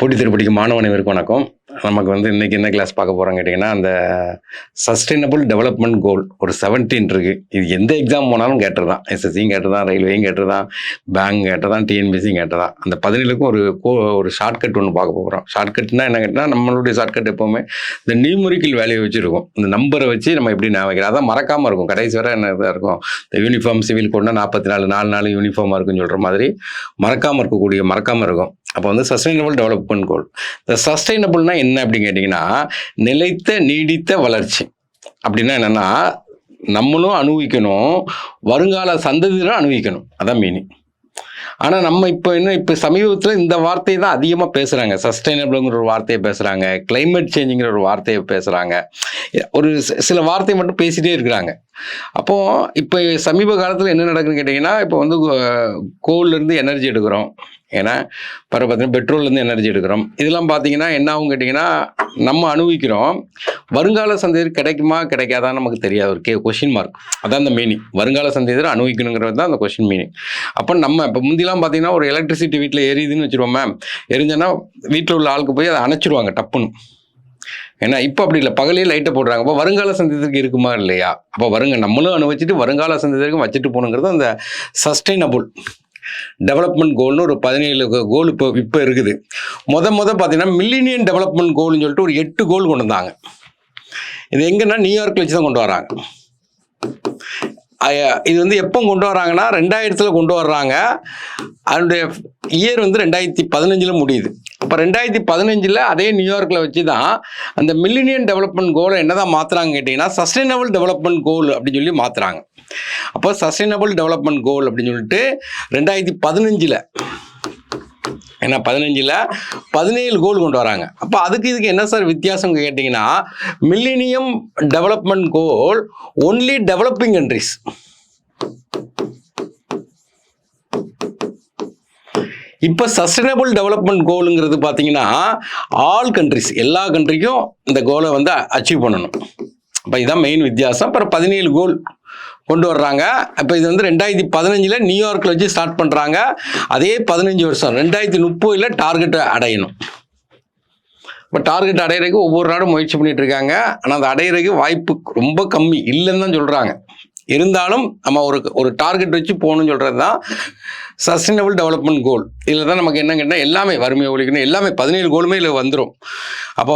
போட்டி திருப்படிக்கு மாணவ அனைவருக்கும் வணக்கம். நமக்கு இன்னைக்கு என்ன கிளாஸ் பார்க்க போகிறோம் கேட்டிங்கன்னா, அந்த சஸ்டைனபிள் டெவலப்மெண்ட் கோல் ஒரு 17 இருக்குது. இது எந்த எக்ஸாம் போனாலும் கேட்டுருதான். எஸ்எஸ்சியும் கேட்டுதான், ரயில்வேயும் கேட்டுதான், பேங்க் கேட்டதான், டிஎன்பிசியும் கேட்டதான். அந்த 17க்கும் ஒரு ஷார்ட்கட் ஒன்று பார்க்க போகிறோம். ஷார்ட்கட்னா என்ன கேட்டால், நம்மளுடைய ஷார்ட்கட் எப்போவுமே இந்த நியூமரிக்கல் வேல்யூ வச்சுருக்கும். இந்த நம்பரை வச்சு நம்ம எப்படி ஞாபகம், அதான் மறக்காமல் இருக்கும். கடைசி வரை என்ன இதாக இருக்கும், இந்த யூனிஃபார்ம் சிவில் கோட்னா 44 4 யூனிஃபார்மாக இருக்குன்னு சொல்கிற மாதிரி மறக்காமல் இருக்கும். அப்போ சஸ்டைனபிள் டெவலப்மெண்ட் கோல். இந்த சஸ்டைனபிள்னா என்ன அப்படின்னு கேட்டிங்கன்னா, நிலைத்த நீடித்த வளர்ச்சி. அப்படின்னா என்னென்னா, நம்மளும் அனுபவிக்கணும், வருங்கால சந்ததியிலும் அனுபவிக்கணும், அதான் மீனிங். ஆனால் நம்ம இப்போ சமீபத்தில் இந்த வார்த்தையை தான் அதிகமாக பேசுகிறாங்க. சஸ்டைனபிள்ங்கிற ஒரு வார்த்தையை பேசுகிறாங்க, கிளைமேட் சேஞ்சுங்கிற ஒரு வார்த்தையை பேசுகிறாங்க. ஒரு சில வார்த்தையை மட்டும் பேசிகிட்டே இருக்கிறாங்க. அப்போது இப்போ சமீப காலத்தில் என்ன நடக்குதுன்னு கேட்டிங்கன்னா, இப்போ கோல்லேருந்து எனர்ஜி எடுக்கிறோம். ஏன்னா பார்த்தீங்கன்னா பெட்ரோல்லேருந்து எனர்ஜி எடுக்கிறோம். இதெல்லாம் பார்த்தீங்கன்னா என்ன ஆகும் கேட்டிங்கன்னா, நம்ம அனுபவிக்கிறோம், வருங்கால சந்ததியர் கிடைக்குமா கிடைக்காதான் நமக்கு தெரியாது. ஒரு கொஷின் மார்க். அதான் அந்த மீனிங். வருங்கால சந்ததியர் அனுபவிக்கணுங்கிறது தான் அந்த கொஷின் மீனிங். அப்போ நம்ம இப்போ முந்திலாம் பார்த்தீங்கன்னா, ஒரு எலக்ட்ரிசிட்டி வீட்டில் எரியுதுன்னு வச்சுருவோம். மேம் எரிஞ்சோன்னா வீட்டில் உள்ள ஆளுக்கு போய் அதை அணைச்சிருவாங்க டப்புன்னு. ஏன்னா இப்போ அப்படி இல்லை, பகலே லைட்டை போடுறாங்க. அப்போ வருங்கால சந்ததியருக்கு இருக்குமா இல்லையா? அப்போ நம்மளும் அனுபவிச்சுட்டு வருங்கால சந்ததியருக்கும் வச்சுட்டு போகணுங்கிறது அந்த சஸ்டைனபிள் டெவலப்மெண்ட் கோல்னு ஒரு 17 கோல் இப்போ இருக்குது. பார்த்தீங்கன்னா மில்லினியம் டெவலப்மெண்ட் கோல்னு சொல்லிட்டு ஒரு 8 கோல் கொண்டு வந்தாங்க. இது எங்கன்னா நியூயார்க்கில் வச்சு தான் கொண்டு வராங்க. இது எப்போ கொண்டு வராங்கன்னா 2000 கொண்டு வர்றாங்க. அதனுடைய இயர் 2015 முடியுது. அப்போ 2015 அதே நியூயார்க்கில் வச்சு தான் அந்த மில்லினியம் டெவலப்மெண்ட் கோலை என்னதான் மாற்றுறாங்க கேட்டிங்கன்னா, சஸ்டைனபிள் டெவலப்மெண்ட் கோல் அப்படின்னு சொல்லி மாற்றுறாங்க. அப்போ சஸ்டைனபிள் டெவலப்மெண்ட் கோல் அப்படின்னு சொல்லிட்டு 2015 ஏன்னா 17 கோல் கொண்டு வராங்க. அப்போ இதுக்கு என்ன சார் வித்தியாசம் கேட்டிங்கன்னா, மில்லினியம் டெவலப்மெண்ட் கோல் ஒன்லி டெவலப்பிங் கண்ட்ரிஸ். இப்போ சஸ்டைனபிள் டெவலப்மெண்ட் கோலுங்கிறது பார்த்தீங்கன்னா, ஆல் கண்ட்ரிஸ், எல்லா கண்ட்ரிக்கும் இந்த கோலை அச்சீவ் பண்ணணும். அப்போ இதுதான் மெயின் வித்தியாசம். அப்புறம் 17 கோல் கொண்டு வர்றாங்க. இப்போ இது 2015 நியூயார்க்கில் வச்சு ஸ்டார்ட் பண்ணுறாங்க. அதே 15 வருஷம் 2030 டார்கெட்டை அடையணும். இப்போ டார்கெட் அடையிறதுக்கு ஒவ்வொரு நாடும் முயற்சி பண்ணிட்டு இருக்காங்க. ஆனால் அதை அடையிறதுக்கு வாய்ப்பு ரொம்ப கம்மி, இல்லைன்னு தான் சொல்கிறாங்க. இருந்தாலும் நம்ம ஒரு டார்கெட் வச்சு போகணும்னு சொல்கிறது தான் சஸ்டைனபிள் டெவலப்மெண்ட் கோல். இதில் தான் நமக்கு என்ன கேட்டால், எல்லாமே வறுமையை ஒழிக்கணும், எல்லாமே 17 கோலுமே இதில் வந்துடும். அப்போ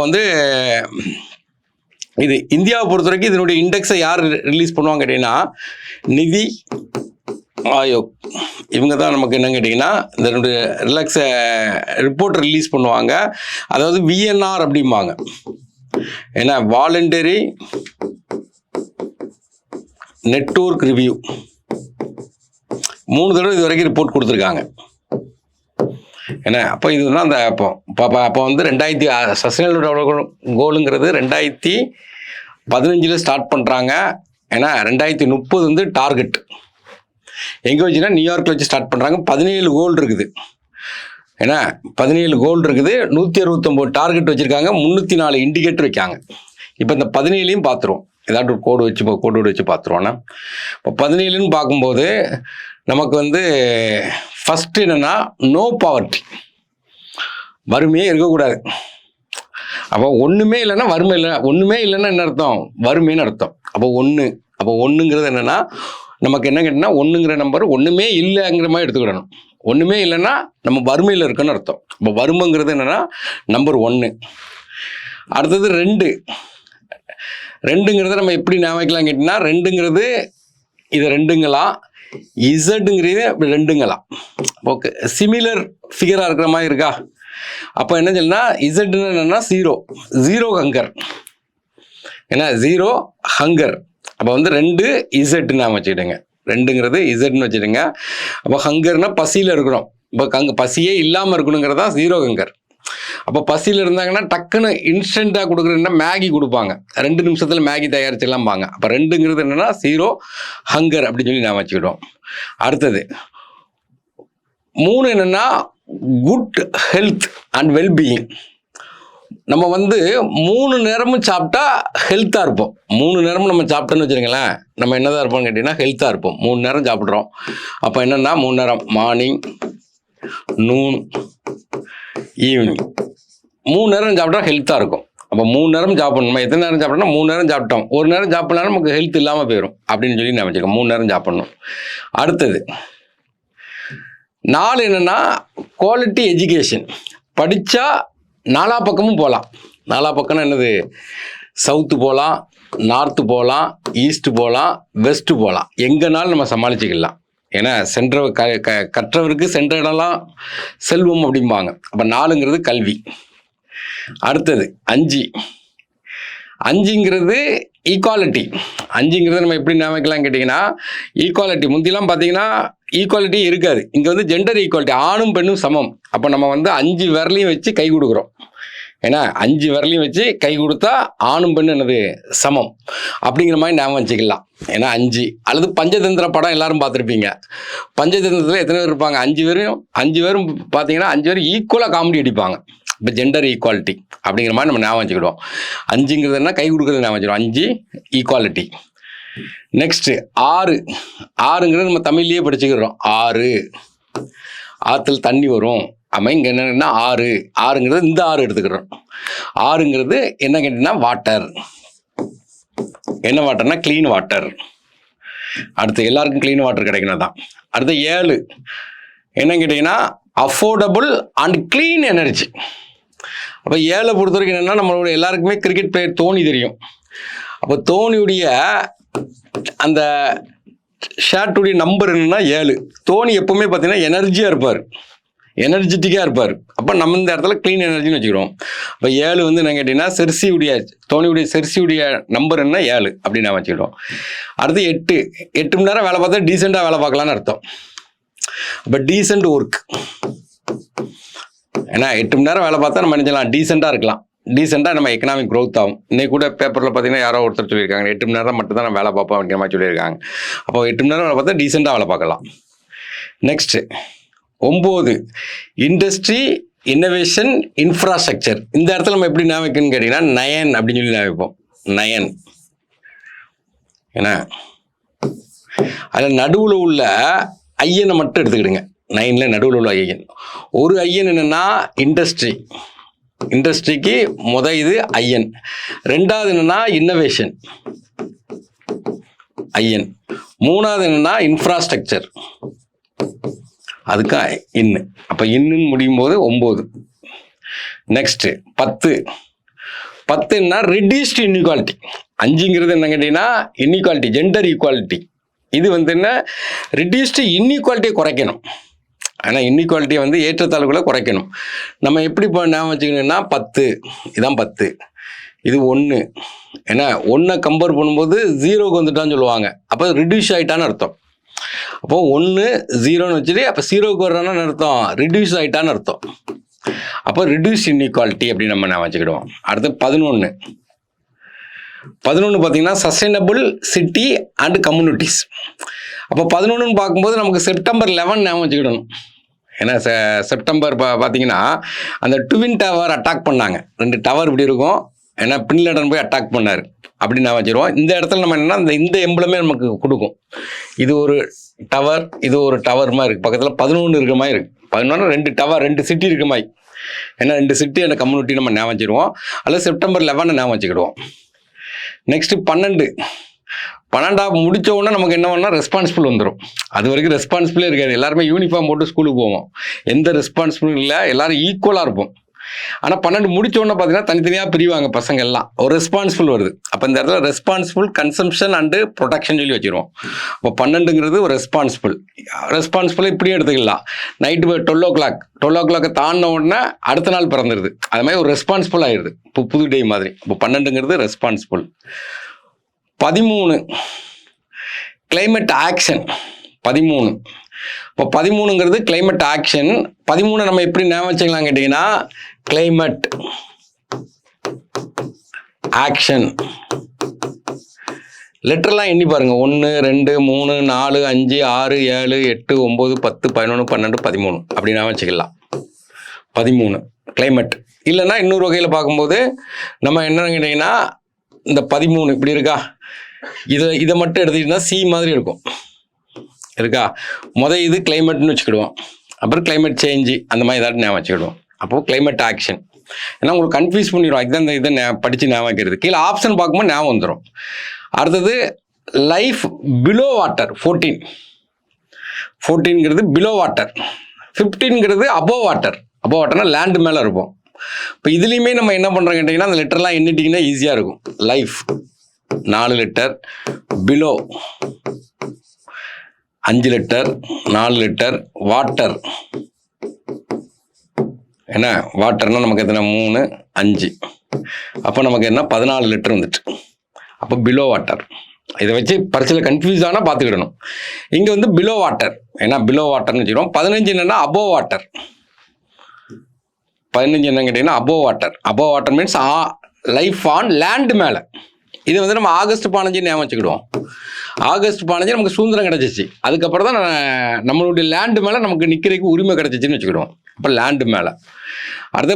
இது இந்தியாவை பொறுத்த வரைக்கும் இதனுடைய இண்டெக்ஸை யார் ரிலீஸ் பண்ணுவாங்க கேட்டிங்கன்னா, நிதி ஆயோக். இவங்க தான் நமக்கு என்ன கேட்டிங்கன்னா இதனுடைய ரிப்போர்ட் ரிலீஸ் பண்ணுவாங்க. அதாவது விஎன்ஆர் அப்படிம்பாங்க. ஏன்னா வாலண்டரி நெட்வொர்க் ரிவ்யூ 3 தடவை இது வரைக்கும் ரிப்போர்ட் கொடுத்துருக்காங்க. ஏன்னா அப்போ இதுதான் அந்த அப்போ 2000 சஸ்டைனபிள் டெவலப்மெண்ட் கோலுங்கிறது 2015 ஸ்டார்ட் பண்ணுறாங்க. ஏன்னா 2030 டார்கெட் எங்கே வச்சுன்னா நியூயார்க்கில் வச்சு ஸ்டார்ட் பண்ணுறாங்க. 17 கோல் இருக்குது. ஏன்னா 17 கோல் இருக்குது, 169 டார்கெட் வச்சுருக்காங்க, 304 இண்டிகேட்டர் வைக்காங்க. இப்போ இந்த 17 பார்த்துருவோம். ஏதாட்டு ஒரு கோடு வச்சு பார்த்துருவோன்னா, இப்போ 17 பார்க்கும்போது நமக்கு ஃபஸ்ட்டு என்னென்னா, நோ பாவர்ட்டி, வறுமையே இருக்கக்கூடாது. அப்போ ஒன்றுமே இல்லைன்னா வறுமை இல்லை, ஒன்றுமே இல்லைன்னா என்ன அர்த்தம், வறுமைன்னு அர்த்தம். அப்போ ஒன்றுங்கிறது என்னென்னா, நமக்கு என்ன கேட்டிங்கன்னா, ஒன்றுங்கிற நம்பர் ஒன்றுமே இல்லைங்கிற மாதிரி எடுத்துக்கிடணும். ஒன்றுமே இல்லைன்னா நம்ம வறுமையில் இருக்குன்னு அர்த்தம். இப்போ வறுமைங்கிறது என்னென்னா நம்பர் 1. அடுத்தது 2ங்கிறத நம்ம எப்படி ஞாபகம் கேட்டிங்கன்னா, 2ங்கிறது இது 2ங்களாம், இசட்டுங்கிறது 2ங்களாம். ஓகே, சிமிலர் ஃபிகராக இருக்கிற மாதிரி இருக்கா? அப்போ என்ன சொல்லணும்னா, இசட்னு என்னென்னா 0 ஹங்கர். ஏன்னா 0 ஹங்கர். அப்போ 2 இசட்னு நாம் வச்சுக்கிடுங்க. 2ங்கிறது இசட்னு வச்சுடுங்க. அப்போ ஹங்கர்னா பசியில் இருக்கிறோம். இப்போ பசியே இல்லாமல் இருக்கணுங்கிறது தான் 0 ஹங்கர். அப்போ பசியில் இருந்தாங்கன்னா டக்குன்னு இன்ஸ்டண்ட்டாக கொடுக்குறதுன்னா மேகி கொடுப்பாங்க, 2 நிமிஷத்தில் மேகி தயாரிச்சிடலாம்பாங்க. அப்போ 2ங்கிறது என்னென்னா 0 ஹங்கர் அப்படின்னு சொல்லி நான் வச்சுக்கிடுவோம். அடுத்தது 3 என்னென்னா குட் ஹெல்த் அண்ட் வெல்பீயிங். நம்ம 3 நேரமும் சாப்பிட்டா ஹெல்த்தாக இருப்போம். 3 நேரமும் நம்ம சாப்பிட்டோன்னு வச்சுருங்களேன், நம்ம என்னதான் இருப்போம்னு கேட்டிங்கன்னா ஹெல்த்தாக இருப்போம். 3 நேரம் சாப்பிட்றோம். அப்போ என்னென்னா 3 நேரம், மார்னிங், நூன், ஈவினிங் 3 நேரம் சாப்பிட்டா ஹெல்த்தாக இருக்கும். அப்போ 3 நேரம் சாப்பிடணும். எத்தனை நேரம் சாப்பிட்டோம்னா 3 நேரம் சாப்பிட்டோம். ஒரு நேரம் சாப்பிடலாம் நமக்கு ஹெல்த் இல்லாமல் போயிடும் அப்படின்னு சொல்லி நான் வச்சுக்கோங்க. 3 நேரம் சாப்பிடணும். அடுத்தது 4 என்னென்னா குவாலிட்டி எஜுகேஷன். படித்தா 4 பக்கமும் போகலாம். 4 பக்கம்னா என்னது? சவுத்து போகலாம், நார்த்து போகலாம், ஈஸ்ட்டு போகலாம், வெஸ்ட்டு போகலாம். எங்கேனாலும் நம்ம சமாளிச்சுக்கலாம். ஏன்னா கற்றவருக்கு சென்ற இடம்லாம் செல்வம் அப்படிம்பாங்க. அப்போ 4ங்கிறது கல்வி. அடுத்தது 5ங்கிறது ஈக்குவாலிட்டி. 5ங்கிறது நம்ம எப்படி நினைக்கலாம் கேட்டிங்கன்னா, ஈக்குவாலிட்டி முந்திலாம் பார்த்தீங்கன்னா ஈக்குவாலிட்டி இருக்காது. இங்கே வந்து ஜெண்டர் ஈக்குவாலிட்டி, ஆணும் பெண்ணும் சமம். அப்போ நம்ம வந்து 5 விரலையும் வச்சு கை கொடுக்குறோம். ஏன்னா 5 விரலையும் வச்சு கை கொடுத்தா ஆணும் பெண்ணும் என்னது சமம் அப்படிங்கிற மாதிரி ஞாபகம் வச்சுக்கலாம். ஏன்னா 5 அல்லது பஞ்சதந்திர படம் எல்லாரும் பார்த்துருப்பீங்க. பஞ்சதந்திரத்தில் எத்தனை பேர் இருப்பாங்க? 5 பேரும் பார்த்தீங்கன்னா 5 பேரும் ஈக்குவலாக காமெடி அடிப்பாங்க. இப்போ ஜெண்டர் ஈக்குவாலிட்டி அப்படிங்கிற மாதிரி நம்ம ஞாபகம் வச்சுக்கிடுவோம். 5ங்கிறதுனா கை கொடுக்குறது ஞாபகம் வச்சுக்கிடுவோம். 5 ஈக்குவாலிட்டி. நெக்ஸ்ட்டு 6ங்கிறது நம்ம தமிழ்லேயே படிச்சுக்கிறோம். 6 ஆற்றுல தண்ணி வரும். ஆமாம், இங்கே என்னென்னா 6ங்கிறது இந்த 6 எடுத்துக்கிறோம். 6ங்கிறது என்ன கேட்டிங்கன்னா வாட்டர். என்ன வாட்டர்னா க்ளீன் வாட்டர். அடுத்து எல்லாருக்கும் க்ளீன் வாட்டர் கிடைக்கணும் தான். அடுத்து 7 என்ன கேட்டிங்கன்னா அஃபோர்டபுள் அண்ட் க்ளீன் எனர்ஜி. அப்போ 7 பொறுத்த வரைக்கும் என்னென்னா நம்மளோட எல்லாருக்குமே கிரிக்கெட் பிளேயர் தோனி தெரியும். அப்போ தோனியுடைய அந்த ஷர்ட்டுடைய நம்பர் என்னென்னா 7. தோனி எப்பவுமே பார்த்தீங்கன்னா எனர்ஜியாக இருப்பார், எனர்ஜெட்டிக்காக இருப்பார். அப்போ நம்ம இந்த இடத்துல க்ளீன் எனர்ஜின்னு வச்சுக்கிறோம். அப்போ 7 வந்து என்ன கேட்டிங்கன்னா தோனியுடைய செர்சியுடைய நம்பர் என்ன 7 அப்படின்னு நான் வச்சுக்கிடுவோம். அடுத்து 8 மணி நேரம் வேலை பார்த்தா டீசெண்டாக வேலை பார்க்கலான்னு அர்த்தம். அப்போ டீசெண்ட் ஒர்க். ஏன்னா 8 மணி நேரம் வேலை பார்த்தா நம்ம நினைச்சலாம் டீசெண்டாக இருக்கலாம். டீசெண்டாக நம்ம எக்கனாமிக் க்ரோத் ஆகும். இன்னைக்கு கூட பேப்பரில் பார்த்தீங்கன்னா யாரோ ஒருத்தர் சொல்லியிருக்காங்க 8 மணி நேரம் மட்டும் தான் நான் வேலை பார்ப்போம் அப்படிங்கிற மாதிரி சொல்லியிருக்காங்க. அப்போ 8 மணி நேரம் வேலை பார்த்தா டீசெண்டாக வேலை பார்க்கலாம். Next 9 industry innovation infrastructure. இந்த இடத்துல நம்ம எப்படி ஞாபகம் கேட்டிங்கன்னா 9 அப்படின்னு சொல்லி ஞாபகம். 9 ஏன்னா அதில் நடுவில் உள்ள ஐயனை மட்டும் எடுத்துக்கிடுங்க. 9ல் நடுவில் உள்ள ஐயன். ஒரு ஐயன் என்னென்னா இண்டஸ்ட்ரிக்கு இது ஐயன். 2வது என்னென்னா இன்னோவேஷன் ஐயன். 3வது என்னென்னா இன்ஃப்ராஸ்ட்ரக்சர், அதுக்கு இன்னு. அப்போ இன்னுன்னு முடியும் போது 9. நெக்ஸ்ட்டு 10 என்ன ரிடியூஸ்டு இன்இக்வாலிட்டி. 5ங்கிறது என்ன கேட்டிங்கன்னா இன்இக்வாலிட்டி, ஜெண்டர் ஈக்குவாலிட்டி. இது வந்து என்ன ரிடியூஸ்டு இன்இக்வாலிட்டியை குறைக்கணும். ஆனால் இன்இக்வாலிட்டியை வந்து ஏற்றத்தாழ்வுகளை குறைக்கணும். நம்ம எப்படி இப்போ ஞாபகம் வச்சுக்கணும்னா 10 இதான் 10, இது 1. ஏன்னா 1 கம்பேர் பண்ணும்போது 0க்கு வந்துட்டான்னு சொல்லுவாங்க. அப்போ ரிடியூஸ் ஆகிட்டான்னு அர்த்தம். அப்போ 1 0ன்னு வச்சுட்டு அப்போ 0க்கு வர்றான்னு அர்த்தம் ரிடியூஸ் ஆகிட்டான்னு அர்த்தம். அப்போ ரிடியூஸ் இன்இக்வாலிட்டி அப்படின்னு நம்ம ஞாபகம் வச்சுக்கிடுவோம். அடுத்து 11 பார்த்தீங்கன்னா சஸ்டைனபிள் சிட்டி அண்ட் கம்யூனிட்டிஸ். அப்போ 11ன்னு பார்க்கும்போது நமக்கு செப்டம்பர் 11 ஞாபகம் வச்சுக்கிடணும். ஏன்னா செப்டம்பர் பார்த்தீங்கன்னா அந்த ட்வின் டவர் அட்டாக் பண்ணாங்க. 2 டவர் இப்படி இருக்கும். ஏன்னா பின்லேடன் போய் அட்டாக் பண்ணார் அப்படின்னு நான் வச்சுருவோம். இந்த இடத்துல நம்ம என்னென்னா இந்த எம்பளமே நமக்கு கொடுக்கும். இது ஒரு டவர், இது ஒரு டவர் மாதிரி இருக்குது. பக்கத்தில் 11 இருக்கிற மாதிரி இருக்குது. 11 2 டவர், 2 சிட்டி இருக்கிற மாதிரி. ஏன்னா 2 சிட்டி அந்த கம்யூனிட்டி நம்ம ஞாபகம் வச்சுருவோம். அல்லது செப்டம்பர் 11 ஞாபகம் வச்சுக்கிடுவோம். நெக்ஸ்ட்டு 12 முடித்த உடனே நமக்கு என்ன பண்ணால் ரெஸ்பான்சிபிள் வந்துடும். அது வரைக்கும் ரெஸ்பான்சிபிளே இருக்காது. எல்லாருமே யூனிஃபார்ம் போட்டு ஸ்கூலுக்கு போவோம். எந்த ரெஸ்பான்சிபிளும் இல்லை, எல்லாரும் ஈக்குவலாக இருப்போம். ஆனால் 12 முடிச்ச உடனே பார்த்தீங்கன்னா தனித்தனியாக பிரிவாங்க பசங்க எல்லாம். ஒரு ரெஸ்பான்சிபிள் வருது. அப்போ இந்த இடத்துல ரெஸ்பான்சிபிள் கன்சம்ஷன் அண்டு ப்ரொடெக்ஷன் சொல்லி வச்சுருவோம். அப்போ 12ங்கிறது ஒரு ரெஸ்பான்சிபிள் இப்படியே எடுத்துக்கலாம். நைட்டு 12 o'clock தாண்டின உடனே அடுத்த நாள் பிறந்துடுது. அது மாதிரி ஒரு ரெஸ்பான்சிபிள் ஆகிடுது. இப்போ புது டே மாதிரி. இப்போ 12ங்கிறது ரெஸ்பான்சிபிள். 13 climate action. 13 இப்போ 13ங்கிறது கிளைமேட் ஆக்ஷன். 13 நம்ம எப்படி ஞாபகம் வச்சுக்கலாம் கேட்டிங்கன்னா கிளைமேட் ஆக்ஷன். லெட்டர்லாம் எண்ணி பாருங்க. 1 2 3 4 5 6 7 8 9 10 11 12 13 அப்படி ஞாபகம் வச்சுக்கலாம். 13 கிளைமேட். இல்லைன்னா இன்னொரு வகையில் பார்க்கும்போது நம்ம என்னன்னு கேட்டிங்கன்னா இந்த 13 இப்படி இருக்கா, இதை மட்டும் எடுத்துக்கிட்டா சி மாதிரி இருக்கும் இருக்கா. இது கிளைமேட்னு வச்சுக்கிடுவோம். அப்புறம் கிளைமேட் சேஞ்சு அந்த மாதிரி ஏதாவது ஞாபகம் வச்சுக்கிடுவோம். அப்போது climate ஆக்ஷன். ஏன்னா உங்களுக்கு கன்ஃபியூஸ் பண்ணிடும், இதுதான் இந்த இதை படித்து ஞாபகம் வைக்கிறது. கீழே ஆப்ஷன் பார்க்கும்போது ஞாபகம் வந்துடும். அடுத்தது லைஃப் பிலோ வாட்டர் 14. 14ங்கிறது பிலோ வாட்டர். 15ங்கிறது அபோவ் வாட்டர். அபோவ் வாட்டர்னா லேண்டு மேலே இருக்கும். இப்போ இதுலேயுமே நம்ம என்ன பண்ணுறோம் கேட்டிங்கன்னா அந்த லெட்டர்லாம் எண்ணிட்டிங்கன்னா ஈஸியாக இருக்கும். Life 4 litre, below 5 litre, 4 litre, water என்ன வாட்டர்னால் நமக்கு எத்தனை 3 5, அப்போ நமக்கு என்ன 14 லிட்டர் வந்துட்டு. அப்போ பிலோ வாட்டர். இதை வச்சு பரிசையில் கன்ஃபியூஸ் ஆனால் பார்த்துக்கிடணும். இங்கே வந்து பிலோ வாட்டர், ஏன்னா பிலோ வாட்டர்னு வச்சுக்கிறோம். 15 என்னென்னா அபோவ் வாட்டர். 15 என்னன்னு கேட்டிங்கன்னா above water. Above water means life on land மேலே. இது வந்து நம்ம ஆகஸ்ட் 15 ஞாபகம் வச்சுக்கிடுவோம். ஆகஸ்ட் 15 நமக்கு சுதந்திரம் கிடச்சிச்சு. அதுக்கப்புறம் தான் நம்மளுடைய லேண்டு மேலே நமக்கு நிற்கிறதுக்கு உரிமை கிடச்சிச்சின்னு வச்சுக்கிடுவோம். அப்போ லேண்டு மேலே. அடுத்து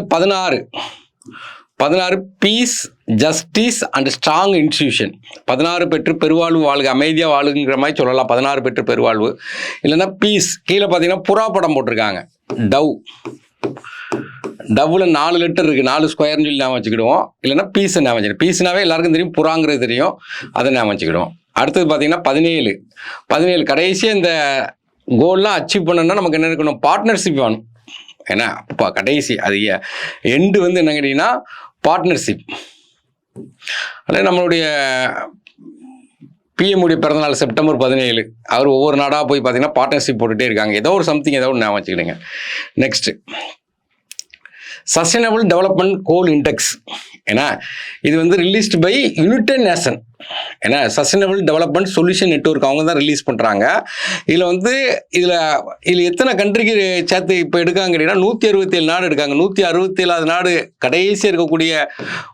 16 peace, justice and strong institution. 16 பெற்று பெருவாழ்வு வாழ்க, அமைதியாக வாழுங்கிற மாதிரி சொல்லலாம். 16 பெற்று பெருவாழ்வு. இல்லைன்னா பீஸ். கீழே பார்த்தீங்கன்னா புறா படம் போட்டிருக்காங்க. டவ்வில் 4 லிட்டர் இருக்குது, 4 ஸ்கொயர்னு சொல்லி ஞாபகம் வச்சுக்கிடுவோம். இல்லைன்னா பீஸை ஞாபகம் வச்சுக்கிடுவோம். பீஸ்னாவே எல்லாருக்கும் தெரியும், புறாங்கிறது தெரியும், அதை ஞாபகம் வச்சுக்கிடுவோம். அடுத்தது பார்த்தீங்கன்னா 17 கடைசியாக இந்த கோல்லாம் அச்சீவ் பண்ணணும்னா நமக்கு என்ன இருக்கணும்? பார்ட்னர்ஷிப் வேணும். ஏன்னா இப்போ கடைசி அது எண்டு வந்து என்ன கேட்டிங்கன்னா பார்ட்னர்ஷிப். அதில் நம்மளுடைய பிஎம்முடைய பிறந்தநாள் செப்டம்பர் 17. அவர் ஒவ்வொரு நாடாக போய் பார்த்தீங்கன்னா பார்ட்னர்ஷிப் போட்டுகிட்டே இருக்காங்க. ஏதோ ஒரு சம்திங் ஏதோ ஒன்று ஞாபகம் வச்சுக்கிடுங்க. Next sustainable development goal index. ஏன்னா இது வந்து ரிலீஸ்டு பை யுனைடெட் நேஷன். ஏன்னா சஸ்டைனபிள் டெவலப்மெண்ட் சொல்யூஷன் நெட்வொர்க் அவங்க தான் ரிலீஸ் பண்ணுறாங்க. இதில் வந்து இதில் எத்தனை கண்ட்ரிக்கு சேர்த்து இப்போ எடுக்காங்க கேட்டிங்கன்னா 167 நாடு எடுக்காங்க. 167வது நாடு கடைசியாக இருக்கக்கூடிய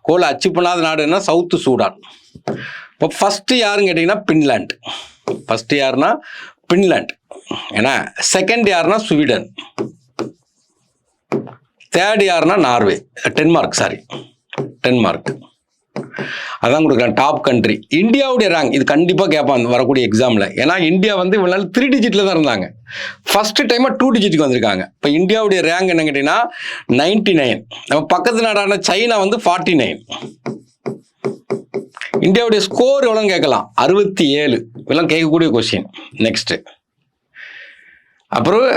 கோலை அச்சீவ் பண்ணாத நாடுன்னா சவுத்து சூடான். இப்போ ஃபஸ்ட்டு யாருன்னு கேட்டிங்கன்னா பின்லாண்ட். ஃபஸ்ட்டு யாருன்னா பின்லாண்ட். ஏன்னா செகண்ட் யாருன்னா ஸ்வீடன். தேர்ட் யாருன்னா நார்வே. டென்மார்க். அதான் கொடுக்குறேன் டாப் கண்ட்ரி. இந்தியாவுடைய ரேங்க் இது கண்டிப்பாக கேட்பாங்க வரக்கூடிய எக்ஸாமில். ஏன்னா இந்தியா வந்து இவ்வளோ நாள் 3 டிஜிட்டில் தான் இருந்தாங்க. ஃபஸ்ட்டு டைமாக 2 டிஜிட்டுக்கு வந்திருக்காங்க. இப்போ இந்தியாவுடைய ரேங்க் என்ன கேட்டிங்கன்னா 99. நம்ம பக்கத்து நாடான சைனா வந்து 49. இந்தியாவுடைய ஸ்கோர் எவ்வளோன்னு கேட்கலாம், 67. இதெல்லாம் கேட்கக்கூடிய கொஸ்டின். நெக்ஸ்ட்டு அப்புறம்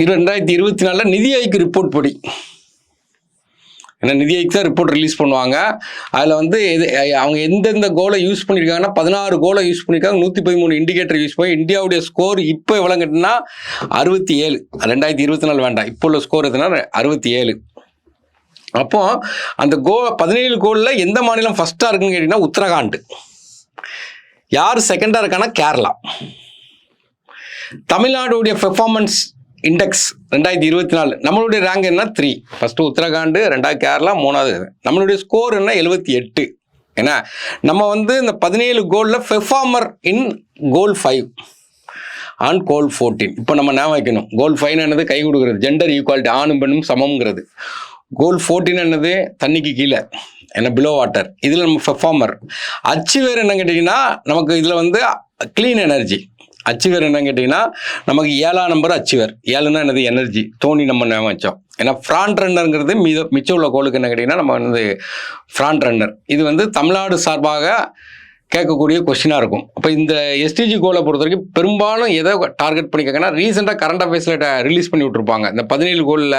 2024 நிதி ஆயோக் ரிப்போர்ட் படி, ஏன்னா நிதி ஆயோக் தான் ரிப்போர்ட் ரிலீஸ் பண்ணுவாங்க. அதில் வந்து அவங்க எந்தெந்த கோலை யூஸ் பண்ணியிருக்காங்கன்னா 16 கோலை யூஸ் பண்ணியிருக்காங்க. 113 இண்டிகேட்டர் யூஸ் பண்ணி இந்தியாவுடைய ஸ்கோர் இப்போ எவ்வளோ கேட்டிங்கன்னா 67. 2024 வேண்டாம், இப்போ உள்ள ஸ்கோர் எதுனா 67. அப்போ அந்த 17 கோலில் எந்த மாநிலம் ஃபஸ்ட்டாக இருக்குன்னு கேட்டிங்கன்னா உத்தரகாண்ட். யார் செகண்டாக இருக்கான்னா கேரளா. தமிழ்நாடுடைய பெர்ஃபார்மன்ஸ் இண்டெக்ஸ் 2024 நம்மளுடைய ரேங்க் என்ன 3. ஃபஸ்ட்டு உத்தரகாண்டு, 2வது கேரளா, 3வது. நம்மளுடைய ஸ்கோர் என்ன 78. ஏன்னா நம்ம வந்து இந்த 17 கோலில் பெர்ஃபார்மர் இன் கோல் 5 ஆன் கோல் 14. இப்போ நம்ம ஞாபகம் வைக்கணும். கோல் 5 என்னது கை கொடுக்குறது, ஜெண்டர் ஈக்குவாலிட்டி, ஆணும் பெண்ணும் சமம்ங்கிறது. கோல் 14 என்னது தண்ணிக்கு கீழே, ஏன்னா பிலோ வாட்டர். இதில் நம்ம பெர்ஃபார்மர். அச்சீவர் என்ன கேட்டிங்கன்னா நமக்கு இதில் வந்து க்ளீன் எனர்ஜி. அச்சீவர் என்னன்னு கேட்டிங்கன்னா நமக்கு 7ஆம் நம்பர் அச்சீவர். 7ன்னா என்னது எனர்ஜி, தோனி நம்ம ஞாபகம் வச்சோம். ஏன்னா ஃப்ராண்ட் ரன்னருங்கிறது மிச்சம் உள்ள கோலுக்கு என்ன கேட்டிங்கன்னா நம்ம வந்து ஃப்ராண்ட் ரன்னர். இது வந்து தமிழ்நாடு சார்பாக கேட்கக்கூடிய கொஸ்டினாக இருக்கும். அப்போ இந்த எஸ்டிஜி கோலை பொறுத்த வரைக்கும் பெரும்பாலும் எதை டார்கெட் பண்ணி கேட்கனா ரீசெண்டாக கரண்ட் அஃபேர்ஸில் ரிலீஸ் பண்ணி விட்ருப்பாங்க. இந்த 17 கோலில்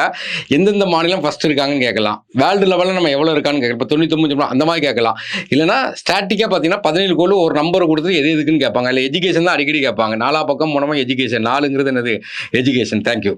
எந்தெந்த மாநிலம் ஃபஸ்ட் இருக்காங்கன்னு கேட்கலாம். வேர்ல்டு லெவலில் நம்ம எவ்வளோ இருக்கான்னு கேட்கலாம். இப்போ 99 அந்த மாதிரி கேட்கலாம். இல்லைனா ஸ்டாட்டிக்காக பார்த்தீங்கன்னா 17 கோல் ஒரு நம்பரை கொடுத்து எது எதுக்குன்னு கேட்பாங்க. இல்லை எஜுகேஷன் தான் அடிக்கடி கேட்பாங்க. 4 பக்கம் மூலமாக எஜுகேஷன். 4ங்கிறது என்னது எஜுகேஷன். தேங்க்யூ.